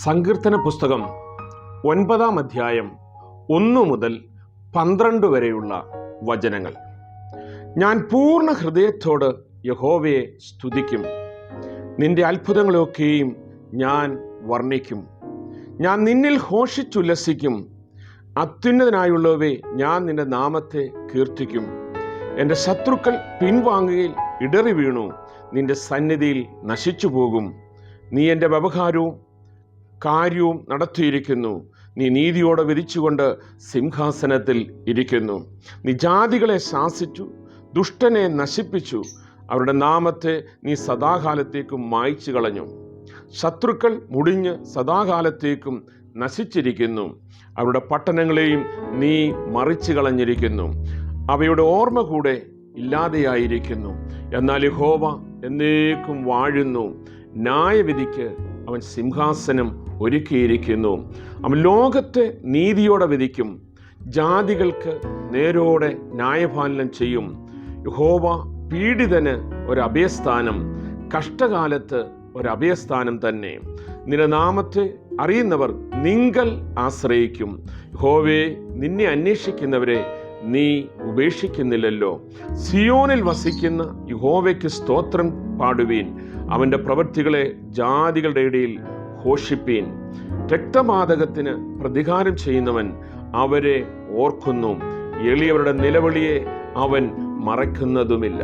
സങ്കീർത്തന പുസ്തകം 9-ാം അധ്യായം 1 മുതൽ 12 വരെയുള്ള വചനങ്ങൾ. ഞാൻ പൂർണ്ണ ഹൃദയത്തോട് യഹോവയെ സ്തുതിക്കും, നിന്റെ അത്ഭുതങ്ങളൊക്കെയും ഞാൻ വർണ്ണിക്കും. ഞാൻ നിന്നിൽ ഘോഷിച്ചുല്ലസിക്കും, അത്യുന്നതനായുള്ളവേ, ഞാൻ നിന്റെ നാമത്തെ കീർത്തിക്കും. എൻ്റെ ശത്രുക്കൾ പിൻവാങ്ങുകയിൽ ഇടറി വീണു, നിന്റെ സന്നിധിയിൽ നശിച്ചു പോകും. നീ എൻ്റെ വ്യവഹാരവും കാര്യവും നടത്തിയിരിക്കുന്നു. നീ നീതിയോടെ വിധിച്ചുകൊണ്ട് സിംഹാസനത്തിൽ ഇരിക്കുന്നു. നീ ജാതികളെ ശാസിച്ചു, ദുഷ്ടനെ നശിപ്പിച്ചു. അവരുടെ നാമത്തെ നീ സദാകാലത്തേക്കും മായ്ച്ചു കളഞ്ഞു. ശത്രുക്കൾ മുടിഞ്ഞ് സദാകാലത്തേക്കും നശിച്ചിരിക്കുന്നു. അവരുടെ പട്ടണങ്ങളെയും നീ മറിച്ചു കളഞ്ഞിരിക്കുന്നു. അവയുടെ ഓർമ്മ കൂടെ ഇല്ലാതെയായിരിക്കുന്നു. എന്നാൽ യഹോവ എന്നേക്കും വാഴുന്നു. ന്യായവിധിക്ക് അവൻ സിംഹാസനം ഒരുക്കിയിരിക്കുന്നു. അവൻ ലോകത്തെ നീതിയോടെ വിധിക്കും, ജാതികൾക്ക് നേരോടെ ന്യായപാലനം ചെയ്യും. യഹോവ പീഡിതന് ഒരഭയസ്ഥാനം, കഷ്ടകാലത്ത് ഒരഭയസ്ഥാനം തന്നെ. നിന്റെ നാമത്തെ അറിയുന്നവർ നിങ്കൽ ആശ്രയിക്കും. യഹോവേ, നിന്നെ അന്വേഷിക്കുന്നവരെ നീ ഉപേക്ഷിക്കുന്നില്ലല്ലോ. സിയോനിൽ വസിക്കുന്ന യഹോവയ്ക്ക് സ്തോത്രം പാടുവീൻ. അവൻ്റെ പ്രവൃത്തികളെ ജാതികളുടെ ഇടയിൽ ഘോഷിപ്പീൻ. രക്തപാതകത്തിന് പ്രതികാരം ചെയ്യുന്നവൻ അവരെ ഓർക്കുന്നു, എളിയവരുടെ നിലവിളിയെ അവൻ മറക്കുന്നതുമില്ല.